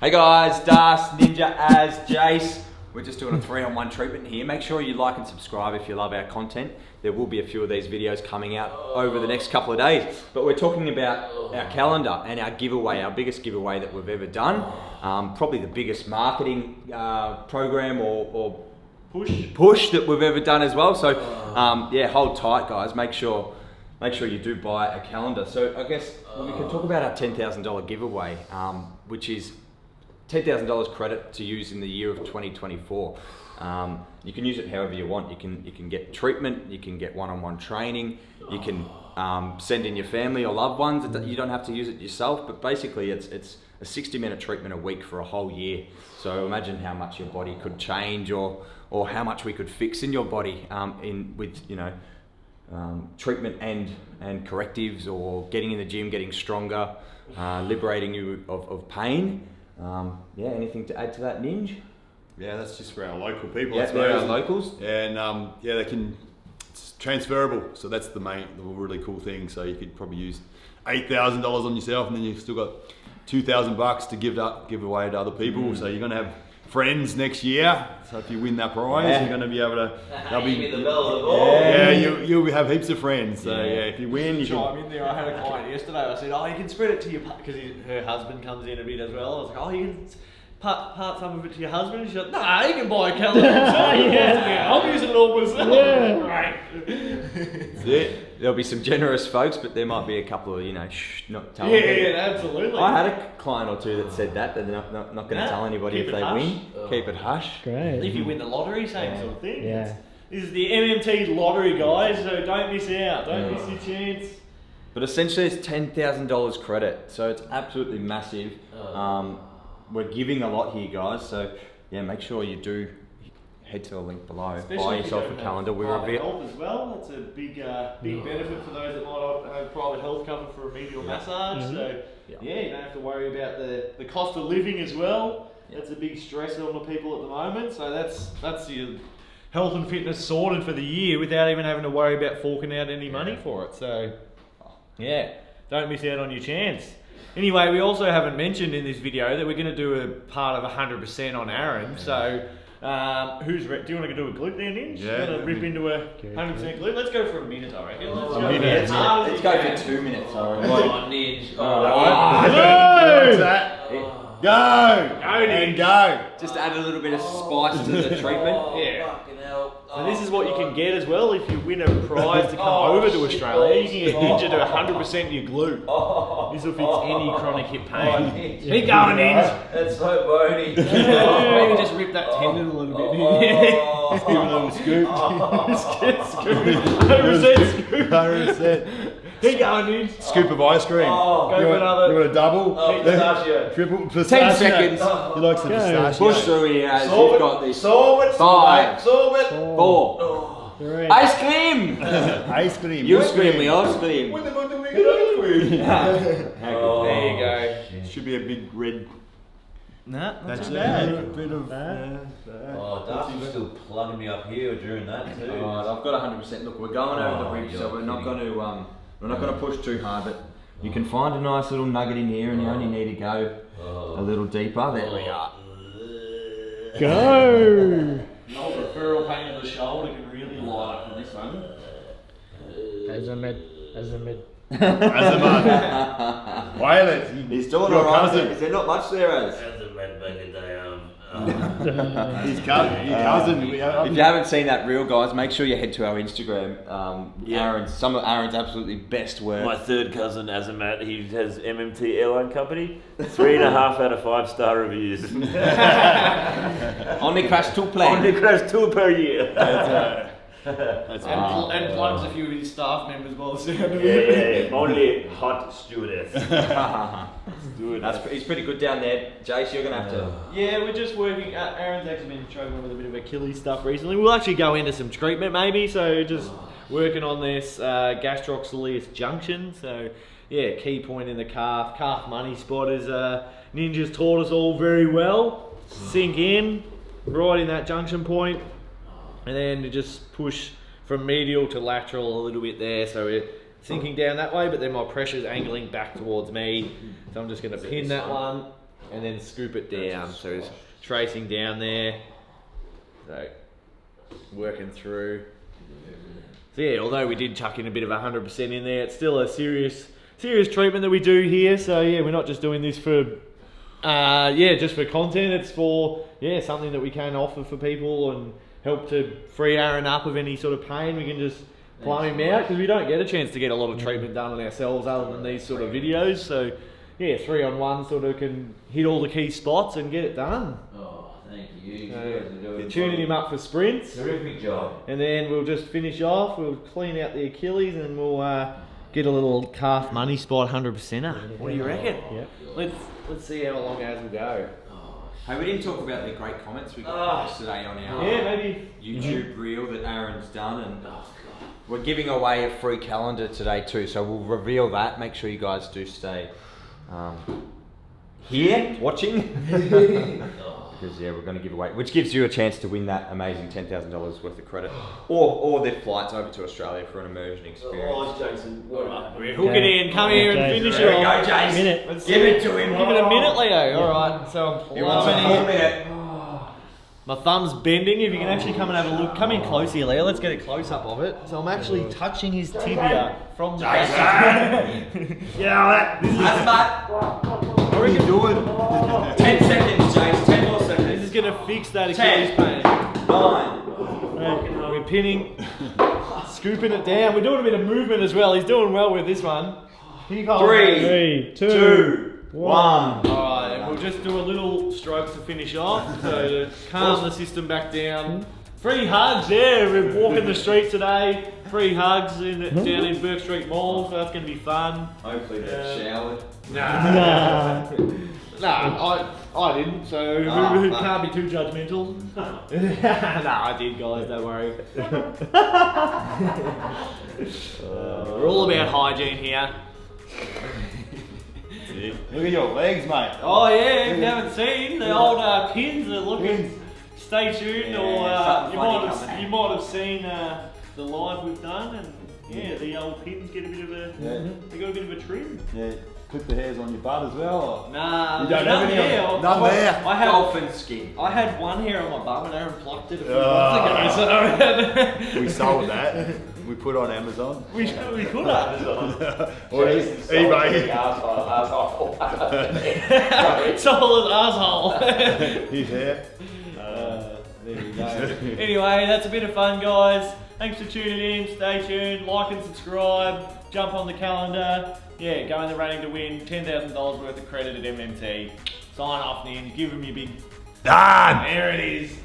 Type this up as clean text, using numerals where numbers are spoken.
Hey guys, Das, Ninja, Az, Jace. We're just doing a 3-on-1 treatment here. Make sure you like and subscribe if you love our content. There will be a few of these videos coming out over the next couple of days. But we're talking about our calendar and our giveaway, our biggest giveaway that we've ever done. Probably the biggest marketing program or push that we've ever done as well. So yeah, hold tight guys. Make sure you do buy a calendar. So I guess we can talk about our $10,000 giveaway, which is $10,000 credit to use in the year of 2024. You can use it however you want. You can get treatment, you can get one-on-one training, you can send in your family or loved ones. You don't have to use it yourself, but basically it's a 60-minute treatment a week for a whole year. So imagine how much your body could change or how much we could fix in your body with treatment and correctives, or getting in the gym, getting stronger, liberating you of pain. Yeah, anything to add to that, Ninj? Yeah, that's just for our local people. Yeah, they're our locals. And yeah, it's transferable. So that's the really cool thing. So you could probably use $8,000 on yourself, and then you've still got $2,000 to give away to other people. So you're gonna have friends next year. So if you win that prize, you're gonna be able to. Yeah, you'll have heaps of friends. So yeah, if you win, you chime in there. I had a client yesterday. I said, "Oh, you can spread it to your," because her husband comes in a bit as well. I was like, "Oh, you can part some of it to your husband." And she's like, "Nah, you can buy a calendar." Yeah, I'm using it all myself. Yeah, right. That's it. There'll be some generous folks, but there might be a couple of not telling. Yeah, absolutely. I had a client or two that said that they're not going to tell anybody if they win. Keep it hush. Great. If you win the lottery, same sort of thing. Yeah. This is the MMT lottery, guys. So don't miss out. Don't miss your chance. But essentially, it's $10,000 credit, so it's absolutely massive. We're giving a lot here, guys. So yeah, make sure you do head to the link below. Especially buy yourself a calendar. We reveal health as well. That's a big benefit for those that might not have private health cover for a medial massage. So yeah, you don't have to worry about the cost of living as well. That's a big stress on the people at the moment. So that's your health and fitness sorted for the year without even having to worry about forking out any money for it. So yeah, don't miss out on your chance. Anyway, we also haven't mentioned in this video that we're going to do a part of 100% on Aaron. So do you want to do a glute there, Ninja? Yeah. You want to rip into a 100% glute? Let's go for a minute, I reckon. Let's go for 2 minutes. Go! Go! Just add a little bit of spice to the treatment. Yeah. And this is what you can get as well if you win a prize to come over to Australia. You can get Ninja to 100% of your glute. This will fix any chronic hip pain. Keep going, Ninja. That's so bony. Maybe just rip that tendon a little bit. Just give it a little scoop. Scoop. 100% scoop. 100%. Keep going, Ninja. Scoop of ice cream. Go for another. You want a double? Pistachio. Triple pistachio. 10 seconds. You like some pistachio? Push through here as you've got this. Solve it. 5, Solve it. 4. 3. Ice cream! Ice cream. You scream, we all scream. What the fuck do we get ice cream? There you go. Should be a big red. Nah, That's too bad. a bit of. Oh, Darcy's still plugging me up here during that too. Alright, I've got 100%. Look, we're going over the ridge, so we're not going to push too hard, but you can find a nice little nugget in here, and you only need to go a little deeper. There we are. Go! No referral pain in the shoulder can really light up on this one. Azamed. Azamat. Violet. He's doing Your alright. cousin. Is there not much there, Az? His cousin. If you haven't seen that reel, guys, make sure you head to our Instagram. Some of Aaron's absolutely best work. My third cousin, Azamat, he has MMT Airline Company. 3.5 out of 5-star reviews. Only crash 2 planes. Only crash 2 per year. And plugs a few of his staff members while the sound of Yeah. Only hot stewardess. He's pretty good down there. Jace, you're going to have to... Yeah, we're just working. Aaron's actually been struggling with a bit of Achilles stuff recently. We'll actually go into some treatment maybe. So just working on this gastrococceleus junction. So yeah, key point in the calf money spot, as Ninja's taught us all very well. Sink in, right in that junction point, and then you just push from medial to lateral a little bit there. So we're sinking down that way, but then my pressure's angling back towards me. So I'm just going to pin that one and then scoop it down. So he's tracing down there. So working through. So yeah, although we did chuck in a bit of 100% in there, it's still a serious treatment that we do here. So yeah, we're not just doing this for just for content. It's for something that we can offer for people and help to free Aaron up of any sort of pain. We can just plumb him out because we don't get a chance to get a lot of treatment done on ourselves other than these sort of videos. So yeah, 3-on-1 sort of can hit all the key spots and get it done. Oh, thank you. You guys are doing Tuning him up for sprints. terrific job. And then we'll just finish off, we'll clean out the Achilles and we'll get a little calf money spot 100%er. What do you reckon? Yeah. Let's see how long ours will go. Hey, we didn't talk about the great comments we got yesterday on our Maybe. YouTube reel that Aaron's done, and we're giving away a free calendar today too, so we'll reveal that. Make sure you guys do stay here watching. Because we're going to give away, which gives you a chance to win that amazing $10,000 worth of credit, or their flights over to Australia for an immersion experience. Oh, Jason, what up? We're hooking in, come here and Jason. finish There it we off. go, Jace. Minute. Let's Give it to him. Give it a minute, Leo. All right, so I'm He wants a plumbing full in. minute. My thumb's bending. If you can actually come and have a look, come in close here, Leo. Let's get a close up of it. So I'm actually touching his tibia from the back. Yeah, That's Matt. What are you doing? 10 seconds, James. 10 more seconds. this is gonna fix that Achilles 10, pain. 9. We're pinning, scooping it down. We're doing a bit of movement as well. He's doing well with this one. Here you go. 3, 3, 2, 2, 1. Alright, and we'll just do a little stroke to finish off, so to calm the system back down. Free hugs, yeah, we're walking the street today. Free hugs down in Burke Street Mall, so that's going to be fun. Hopefully they've showered. Nah, I didn't, so Oh, can't be too judgmental. Nah, I did, guys, don't worry. We're all about hygiene here. Look at your legs, mate. Oh yeah, if you haven't seen the old pins are looking, stay tuned, Yeah, or something funny coming. you might have seen the live we've done, and yeah, the old pins get a bit of a they got a bit of a trim. Yeah. Clip the hairs on your butt as well. Nah, You don't none have any there. on- none there. I had Dolphin skin. I had one hair on my bum, and Aaron plucked it a few Ah. months ago. We sold that. We put on Amazon. we could have. Or eBay. Solid asshole. His hair. There you go. Anyway, that's a bit of fun, guys. Thanks for tuning in. Stay tuned. Like and subscribe. Jump on the calendar. Yeah, go in the running to win $10,000 worth of credit at MMT. Sign off then. Give them your big. Done. There it is.